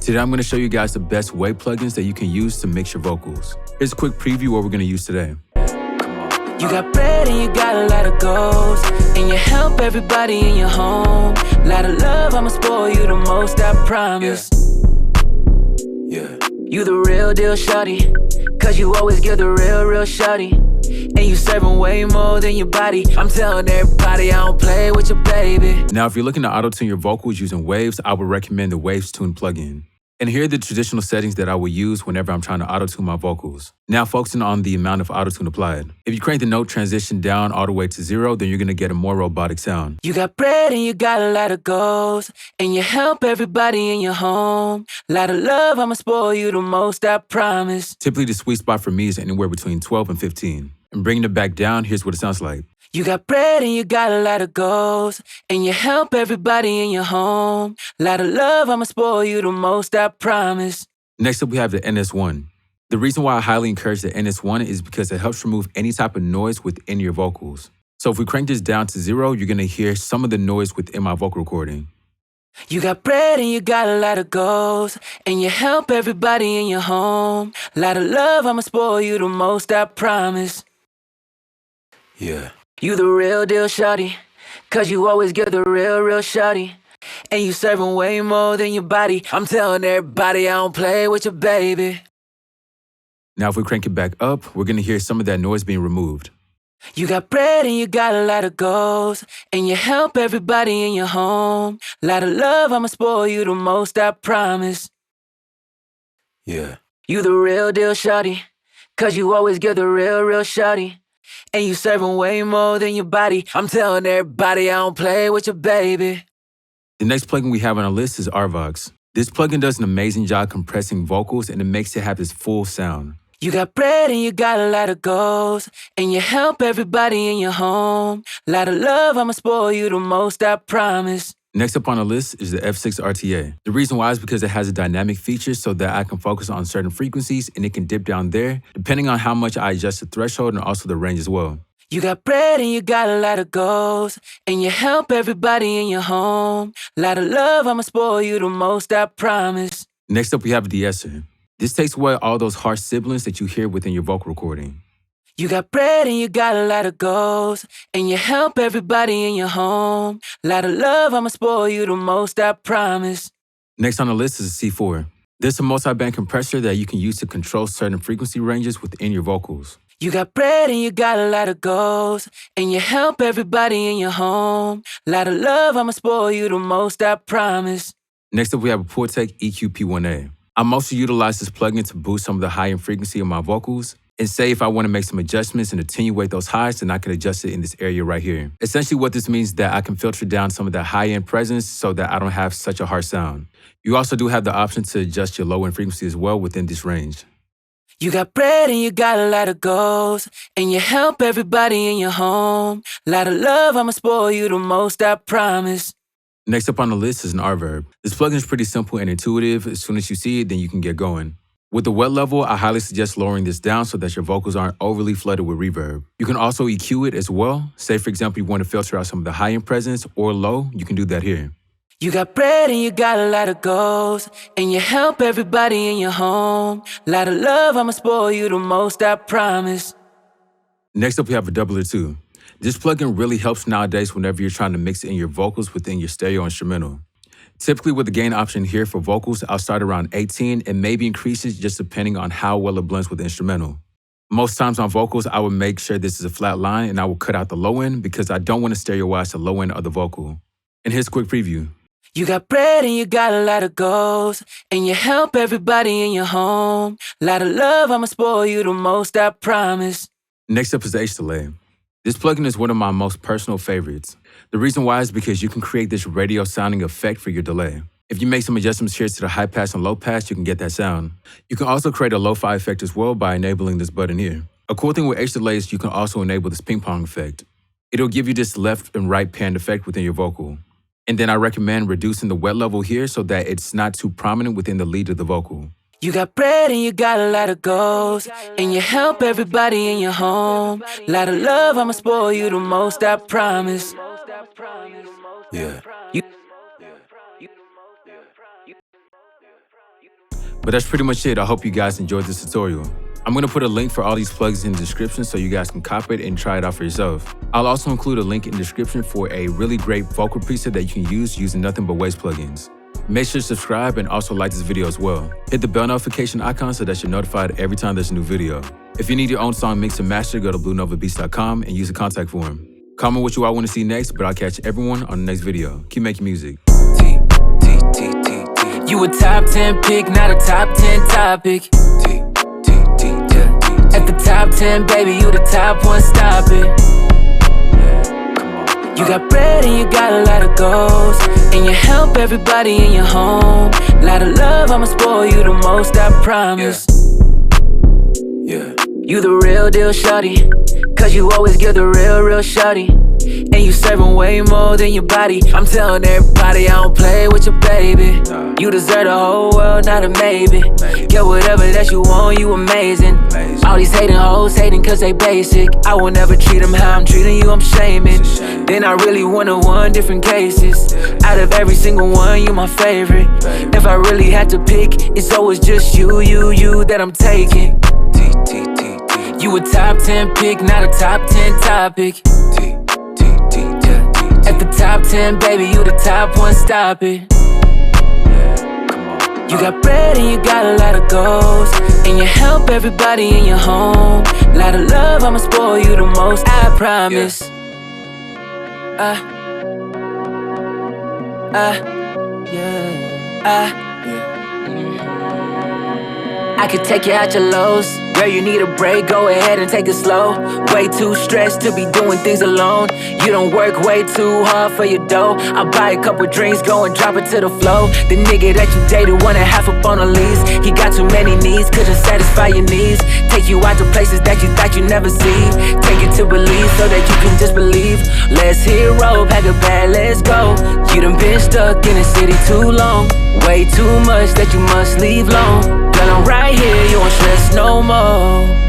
Today I'm going to show you guys the best wave plugins that you can use to mix your vocals. Here's a quick preview of what we're going to use today. You got bread and you got a lot of goals, and you help everybody in your home. Lot of love, I'ma spoil you the most, I promise. Yeah. You the real deal, shawty, cause you always give the real shawty. And you serving way more than your body. I'm telling everybody I don't play with your baby. Now, if you're looking to auto-tune your vocals using waves, I would recommend the Waves Tune plugin. And here are the traditional settings that I will use whenever I'm trying to auto-tune my vocals. Now, focusing on the amount of auto-tune applied. If you crank the note transition down all the way to 0, then you're going to get a more robotic sound. You got bread and you got a lot of goals, and you help everybody in your home. Lot of love, I'ma spoil you the most, I promise. Typically, the sweet spot for me is anywhere between 12 and 15. And bringing it back down, here's what it sounds like. You got bread and you got a lot of goals, and you help everybody in your home. Lot of love, I'ma spoil you the most, I promise. Next up, we have the NS1. The reason why I highly encourage the NS1 is because it helps remove any type of noise within your vocals. So if we crank this down to 0, you're going to hear some of the noise within my vocal recording. You got bread and you got a lot of goals, and you help everybody in your home. Lot of love, I'ma spoil you the most, I promise. Yeah. You the real deal, shawty, cause you always give the real shawty. And you serving way more than your body. I'm telling everybody I don't play with your baby. Now, if we crank it back up, we're going to hear some of that noise being removed. You got bread and you got a lot of goals, and you help everybody in your home. Lot of love, I'ma spoil you the most, I promise. Yeah. You the real deal, shawty, cause you always give the real shawty. And you serving way more than your body. I'm telling everybody I don't play with your baby. The next plugin we have on our list is Arvox. This plugin does an amazing job compressing vocals, and it makes it have this full sound. You got bread and you got a lot of goals, and you help everybody in your home. Lot of love, I'ma spoil you the most, I promise. Next up on the list is the F6 RTA. The reason why is because it has a dynamic feature so that I can focus on certain frequencies and it can dip down there, depending on how much I adjust the threshold and also the range as well. You got bread and you got a lot of goals, and you help everybody in your home. Lot of love, I'ma spoil you the most, I promise. Next up, we have de-esser. This takes away all those harsh sibilance that you hear within your vocal recording. You got bread and you got a lot of goals, and you help everybody in your home. Lot of love, I'ma spoil you the most, I promise. Next on the list is a C4. This is a multiband compressor that you can use to control certain frequency ranges within your vocals. You got bread and you got a lot of goals, and you help everybody in your home. Lot of love, I'ma spoil you the most, I promise. Next up, we have a Portec EQ P1A. I mostly utilize this plugin to boost some of the high-end frequency of my vocals. And say if I want to make some adjustments and attenuate those highs, then I can adjust it in this area right here. Essentially what this means is that I can filter down some of the high-end presence so that I don't have such a harsh sound. You also do have the option to adjust your low-end frequency as well within this range. You got bread and you got a lot of goals, and you help everybody in your home. Lot of love, I'ma spoil you the most, I promise. Next up on the list is an reverb. This plugin is pretty simple and intuitive. As soon as you see it, then you can get going. With the wet level, I highly suggest lowering this down so that your vocals aren't overly flooded with reverb. You can also EQ it as well. Say, for example, you want to filter out some of the high-end presence or low, you can do that here. You got bread and you got a lot of goals, and you help everybody in your home. Lot of love, I'ma spoil you the most, I promise. Next up, we have a doubler 2. This plugin really helps nowadays whenever you're trying to mix in your vocals within your stereo instrumental. Typically with the gain option here for vocals, I'll start around 18 and maybe increases just depending on how well it blends with the instrumental. Most times on vocals, I would make sure this is a flat line and I will cut out the low end because I don't want to stereoize the low end of the vocal. And here's a quick preview. You got bread and you got a lot of goals, and you help everybody in your home. Lot of love, I'ma spoil you the most, I promise. Next up is the H delay. This plugin is one of my most personal favorites. The reason why is because you can create this radio sounding effect for your delay. If you make some adjustments here to the high pass and low pass, you can get that sound. You can also create a lo-fi effect as well by enabling this button here. A cool thing with H delay is you can also enable this ping pong effect. It'll give you this left and right pan effect within your vocal. And then I recommend reducing the wet level here so that it's not too prominent within the lead of the vocal. You got bread and you got a lot of goals, and you help everybody in your home. Lot of love, I'ma spoil you the most, I promise. Yeah. But that's pretty much it. I hope you guys enjoyed this tutorial. I'm gonna put a link for all these plugins in the description so you guys can copy it and try it out for yourself. I'll also include a link in the description for a really great vocal preset that you can use using nothing but Waves plugins. Make sure to subscribe and also like this video as well. Hit the bell notification icon so that you're notified every time there's a new video. If you need your own song mixed and mastered, go to bluenovabeats.com and use the contact form. Comment what you all want to see next, but I'll catch everyone on the next video. Keep making music. You a top 10 pick, not a top 10 topic. At the top 10, baby, you the top one, stop it. You got bread and you got a lot of goals, and you help everybody in your home. Lot of love, I'ma spoil you the most, I promise. You the real deal, shawty, cause you always give the real shawty. And you serving way more than your body. I'm telling everybody I don't play with your baby. You deserve the whole world, not a maybe. Get whatever that you want, you amazing. All these hating hoes hating cause they basic. I will never treat them how I'm treating you, I'm shaming. Then I really would've won different cases. Out of every single one, you my favorite. If I really had to pick, it's always just you that I'm taking. You a top 10 pick, not a top 10 topic. At the top 10, baby, you the top one, stop it. You got bread and you got a lot of goals, and you help everybody in your home. Lot of love, I'ma spoil you the most, I promise. I could take you out your lows. Girl, you need a break, go ahead and take it slow. Way too stressed to be doing things alone. You don't work way too hard for your dough. I'll buy a couple drinks, go and drop it to the flow. The nigga that you dated, 1.5 up on a lease. He got too many needs, couldn't satisfy your needs. Take you out to places that you thought you'd never see. Take you to believe so that you can just believe. Let's hit road, pack a bag, let's go. You done been stuck in the city too long. Way too much that you must leave long. Girl, I'm right here, you won't stress no more.